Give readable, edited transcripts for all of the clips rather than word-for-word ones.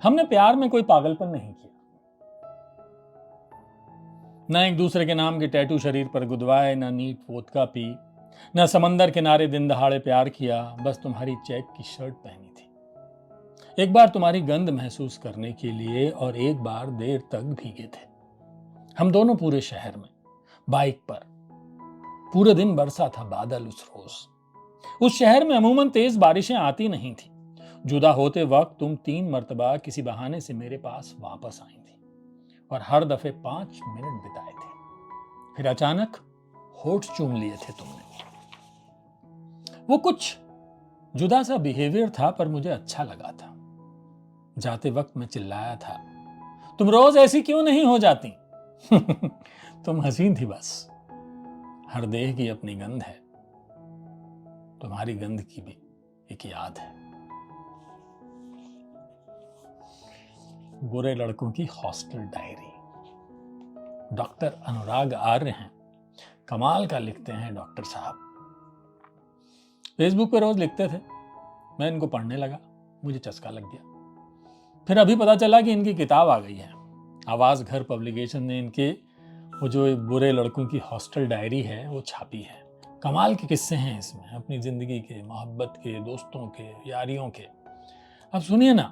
हमने प्यार में कोई पागलपन नहीं किया, न एक दूसरे के नाम के टैटू शरीर पर गुदवाए, न नीट वोदका पी, न समंदर किनारे दिन दहाड़े प्यार किया। बस तुम्हारी चेक की शर्ट पहनी थी, एक बार तुम्हारी गंध महसूस करने के लिए, और एक बार देर तक भीगे थे हम दोनों पूरे शहर में, बाइक पर। पूरे दिन बरसा था बादल उस रोज। उस शहर में अमूमन तेज बारिशें आती नहीं थी। जुदा होते वक्त तुम 3 मर्तबा किसी बहाने से मेरे पास वापस आई थी, और हर दफे 5 मिनट बिताए थे। फिर अचानक होठ चूम लिए थे तुमने। वो कुछ जुदा सा बिहेवियर था, पर मुझे अच्छा लगा था। जाते वक्त मैं चिल्लाया था, तुम रोज ऐसी क्यों नहीं हो जाती? तुम हसीन थी बस। हर देह की अपनी गंध है, तुम्हारी गंध की भी एक याद है। बुरे लड़कों की hostel diary. Doctor Anurag Arya हैं, कमाल का लिखते हैं डॉक्टर साहब। फेसबुक पे रोज लिखते थे, मैं इनको पढ़ने लगा, मुझे चस्का लग गया। फिर अभी पता चला कि इनकी किताब आ गई है। आवाज घर पब्लिकेशन ने इनके वो जो बुरे लड़कों की हॉस्टल डायरी है वो छापी है। कमाल के किस्से हैं इसमें, अपनी जिंदगी के, मोहब्बत के, दोस्तों के, यारियों के। अब सुनिए ना,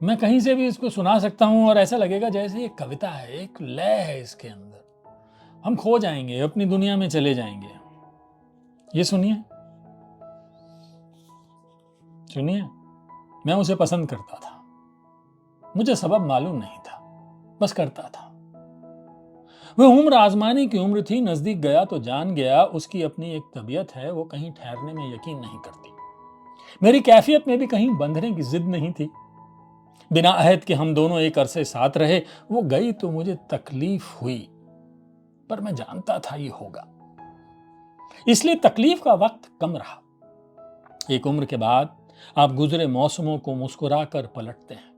मैं कहीं से भी इसको सुना सकता हूं और ऐसा लगेगा जैसे एक कविता है, एक लय है इसके अंदर। हम खो जाएंगे, अपनी दुनिया में चले जाएंगे। ये सुनिए सुनिए। मैं उसे पसंद करता था, मुझे सबब मालूम नहीं था, बस करता था। वह उम्र आजमाने की उम्र थी, नजदीक गया तो जान गया उसकी अपनी एक तबीयत है, वो कहीं ठहरने में यकीन नहीं करती। मेरी कैफियत में भी कहीं बंधने की जिद नहीं थी। बिना अहद के हम दोनों एक अरसे साथ रहे। वो गई तो मुझे तकलीफ हुई, पर मैं जानता था ये होगा, इसलिए तकलीफ का वक्त कम रहा। एक उम्र के बाद आप गुजरे मौसमों को मुस्कुरा कर पलटते हैं।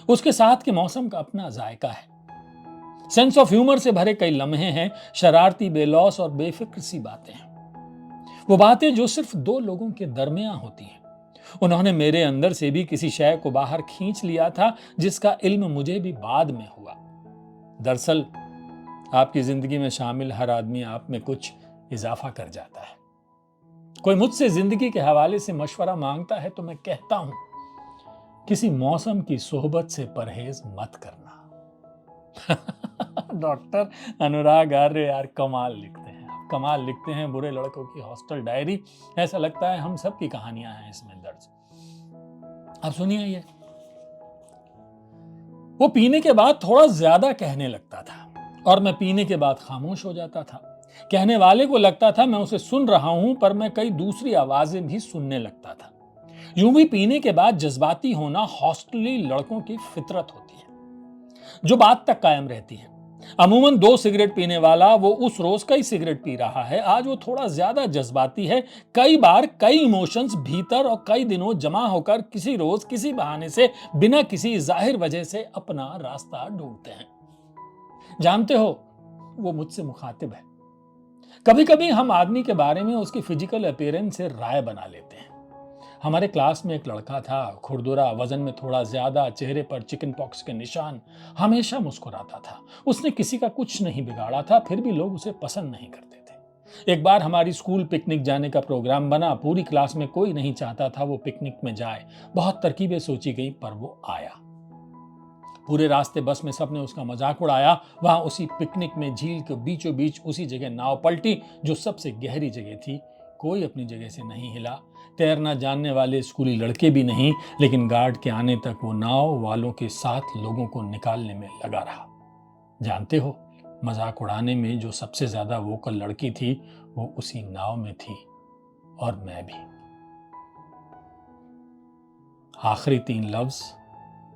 उसके साथ के मौसम का अपना जायका है। सेंस ऑफ ह्यूमर से भरे कई लम्हे हैं, शरारती, बेलौस और बेफिक्र सी बातें हैं। वो बातें जो सिर्फ 2 लोगों के दरमियान होती हैं। उन्होंने मेरे अंदर से भी किसी शय को बाहर खींच लिया था, जिसका इल्म मुझे भी बाद में हुआ। दरअसल आपकी जिंदगी में शामिल हर आदमी आप में कुछ इजाफा कर जाता है। कोई मुझसे जिंदगी के हवाले से मशवरा मांगता है तो मैं कहता हूं, किसी मौसम की सोहबत से परहेज मत करना। डॉक्टर अनुराग आर्य यार कमाल लिखते हैं, कमाल लिखते हैं। बुरे लड़कों की हॉस्टल डायरी, ऐसा लगता है हम सब की कहानियां हैं इसमें दर्ज। अब सुनिए ये। वो पीने के बाद थोड़ा ज्यादा कहने लगता था, और मैं पीने के बाद खामोश हो जाता था। कहने वाले को लगता था मैं उसे सुन रहा हूं, पर मैं कई दूसरी आवाजें भी सुनने लगता था। यूं भी पीने के बाद जज्बाती होना हॉस्टली लड़कों की फितरत होती है, जो बात तक कायम रहती है। अमूमन 2 सिगरेट पीने वाला वो उस रोज कई सिगरेट पी रहा है। आज वो थोड़ा ज्यादा जज्बाती है। कई बार कई इमोशंस भीतर और कई दिनों जमा होकर किसी रोज किसी बहाने से, बिना किसी जाहिर वजह से अपना रास्ता ढूंढते हैं। जानते हो, वो मुझसे मुखातिब है। कभी कभी हम आदमी के बारे में उसकी फिजिकल अपीयरेंस से राय बना लेते हैं। हमारे क्लास में एक लड़का था, खुरदुरा, वजन में थोड़ा ज्यादा, चेहरे पर चिकन पॉक्स के निशान, हमेशा मुस्कुराता था। उसने किसी का कुछ नहीं बिगाड़ा था, फिर भी लोग उसे पसंद नहीं करते थे। एक बार हमारी स्कूल पिकनिक जाने का प्रोग्राम बना। पूरी क्लास में कोई नहीं चाहता था वो पिकनिक में जाए। बहुत तरकीबें सोची गई, पर वो आया। पूरे रास्ते बस में सबने उसका मजाक उड़ाया। वहां उसी पिकनिक में झील के बीचों बीच उसी जगह नाव पलटी, जो सबसे गहरी जगह थी। कोई अपनी जगह से नहीं हिला। तैरना जानने वाले स्कूली लड़के भी नहीं, लेकिन गार्ड के आने तक वो नाव वालों के साथ लोगों को निकालने में लगा रहा। जानते हो, मजाक उड़ाने में जो सबसे ज्यादा वोकल लड़की थी, वो उसी नाव में थी, और मैं भी। आखिरी 3 लफ्ज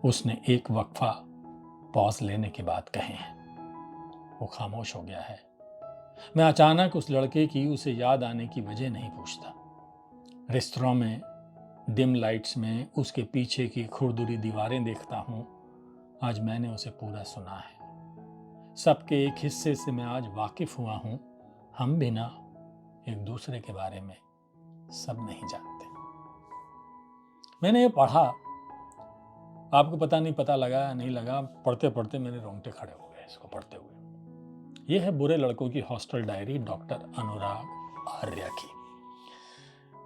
उसने एक वक्फा पॉज लेने के बाद कहे हैं। वो खामोश हो गया है। मैं अचानक उस लड़के की उसे याद आने की वजह नहीं पूछता। रेस्तरां में डिम लाइट्स में उसके पीछे की खुरदुरी दीवारें देखता हूं। आज मैंने उसे पूरा सुना है। सबके एक हिस्से से मैं आज वाकिफ हुआ हूं। हम भी ना एक दूसरे के बारे में सब नहीं जानते। मैंने ये पढ़ा आपको पता नहीं पता लगा या नहीं लगा, पढ़ते पढ़ते मेरे रोंगटे खड़े हो गए इसको पढ़ते हुए। ये है बुरे लड़कों की hostel diary, doctor Anurag Arya की।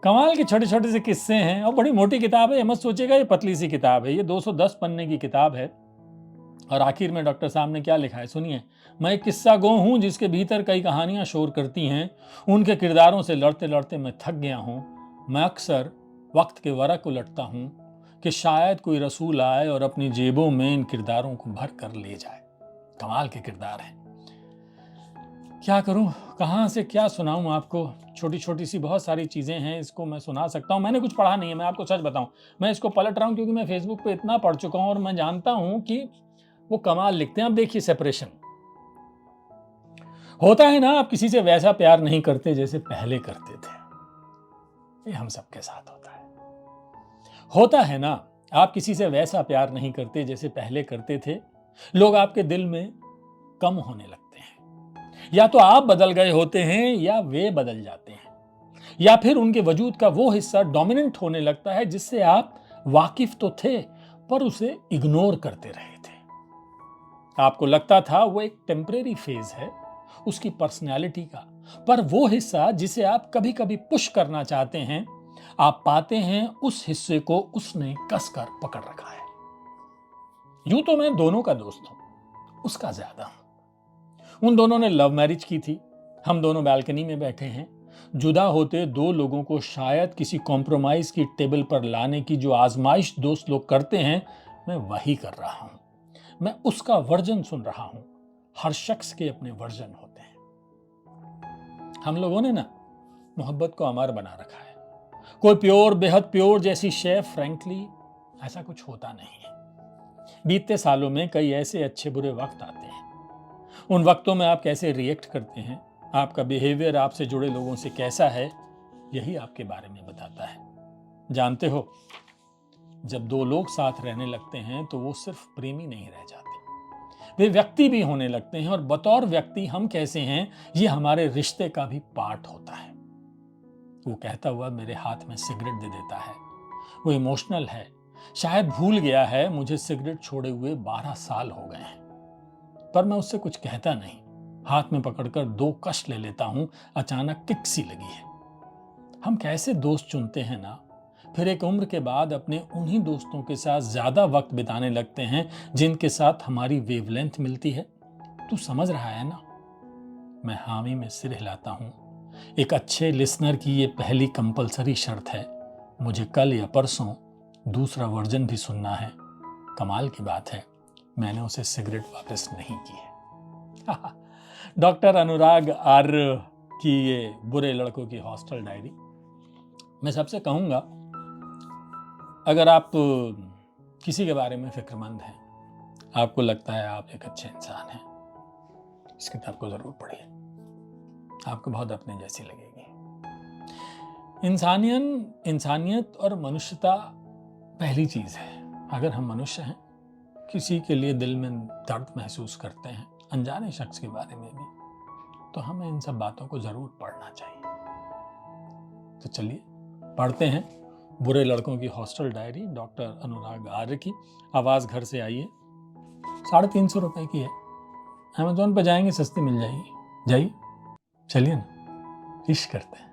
कमाल के छोटे छोटे से किस्से हैं और बड़ी मोटी किताब है। ये मत सोचिएगा ये पतली सी किताब है, ये 210 पन्ने की किताब है। और आखिर में डॉक्टर साहब ने क्या लिखा है सुनिए। मैं एक किस्सा गो हूं जिसके भीतर कई कहानियां शोर करती हैं। उनके किरदारों से लड़ते लड़ते मैं थक गया हूं। मैं अक्सर वक्त के वरक उलटता हूं कि शायद कोई रसूल आए और अपनी जेबों में इन किरदारों को भर कर ले जाए। कमाल के किरदार हैं। क्या करूं, कहां से क्या सुनाऊं आपको। छोटी छोटी सी बहुत सारी चीजें हैं, इसको मैं सुना सकता हूं। मैंने कुछ पढ़ा नहीं है, मैं आपको सच बताऊं। मैं इसको पलट रहा हूं क्योंकि मैं फेसबुक पे इतना पढ़ चुका हूं और मैं जानता हूं कि वो कमाल लिखते हैं। अब देखिए सेपरेशन होता है ना, आप किसी से वैसा प्यार नहीं करते जैसे पहले करते थे। ये हम सबके साथ होता है ना, आप किसी से वैसा प्यार नहीं करते जैसे पहले करते थे। लोग आपके दिल में कम होने लगते हैं। या तो आप बदल गए होते हैं या वे बदल जाते हैं, या फिर उनके वजूद का वो हिस्सा डोमिनेंट होने लगता है जिससे आप वाकिफ तो थे पर उसे इग्नोर करते रहे थे। आपको लगता था वो एक टेम्परेरी फेज है उसकी पर्सनैलिटी का, पर वो हिस्सा जिसे आप कभी कभी पुश करना चाहते हैं, आप पाते हैं उस हिस्से को उसने कसकर पकड़ रखा है। यूं तो मैं दोनों का दोस्त हूं, उसका ज्यादा हूं। उन दोनों ने लव मैरिज की थी। हम दोनों बालकनी में बैठे हैं। जुदा होते दो लोगों को शायद किसी कॉम्प्रोमाइज की टेबल पर लाने की जो आजमाइश दोस्त लोग करते हैं, मैं वही कर रहा हूं। मैं उसका वर्जन सुन रहा हूं। हर शख्स के अपने वर्जन होते हैं। हम लोगों ने ना मोहब्बत को अमर बना रखा है। कोई प्योर बेहद प्योर जैसी शे फ्रैंकली ऐसा कुछ होता नहीं है। बीतते सालों में कई ऐसे अच्छे बुरे वक्त आते हैं। उन वक्तों में आप कैसे रिएक्ट करते हैं, आपका बिहेवियर आपसे जुड़े लोगों से कैसा है, यही आपके बारे में बताता है। जानते हो, जब दो लोग साथ रहने लगते हैं तो वो सिर्फ प्रेमी नहीं रह जाते, वे व्यक्ति भी होने लगते हैं। और बतौर व्यक्ति हम कैसे हैं, ये हमारे रिश्ते का भी पार्ट होता है। वो कहता हुआ मेरे हाथ में सिगरेट दे देता है। वो इमोशनल है, शायद भूल गया है मुझे सिगरेट छोड़े हुए 12 साल हो गए हैं। पर मैं उससे कुछ कहता नहीं, हाथ में पकड़कर 2 कश ले लेता हूं। अचानक किक सी लगी है। हम कैसे दोस्त चुनते हैं ना, फिर एक उम्र के बाद अपने उन्हीं दोस्तों के साथ ज्यादा वक्त बिताने लगते हैं जिनके साथ हमारी वेवलेंथ मिलती है। तू समझ रहा है ना। मैं हामी में सिर हिलाता हूं। एक अच्छे लिसनर की ये पहली कंपलसरी शर्त है। मुझे कल या परसों दूसरा वर्जन भी सुनना है। कमाल की बात है, मैंने उसे सिगरेट वापस नहीं की है। डॉक्टर अनुराग आर्य की ये बुरे लड़कों की हॉस्टल डायरी। मैं सबसे कहूंगा, अगर आप किसी के बारे में फिक्रमंद हैं, आपको लगता है आप एक अच्छे इंसान हैं, इस किताब को जरूर पढ़िए। आपको बहुत अपने जैसी लगेगी। इंसानियत और मनुष्यता पहली चीज है। अगर हम मनुष्य हैं, किसी के लिए दिल में दर्द महसूस करते हैं, अनजाने शख्स के बारे में भी, तो हमें इन सब बातों को जरूर पढ़ना चाहिए। तो चलिए पढ़ते हैं बुरे लड़कों की hostel diary, doctor Anurag Arya की। आवाज घर से आई है। 350 रुपए की है। अमेज़न पर जाएंगे, सस्ती मिल जाएगी। जाइए, चलिए ना, इश्क करते हैं।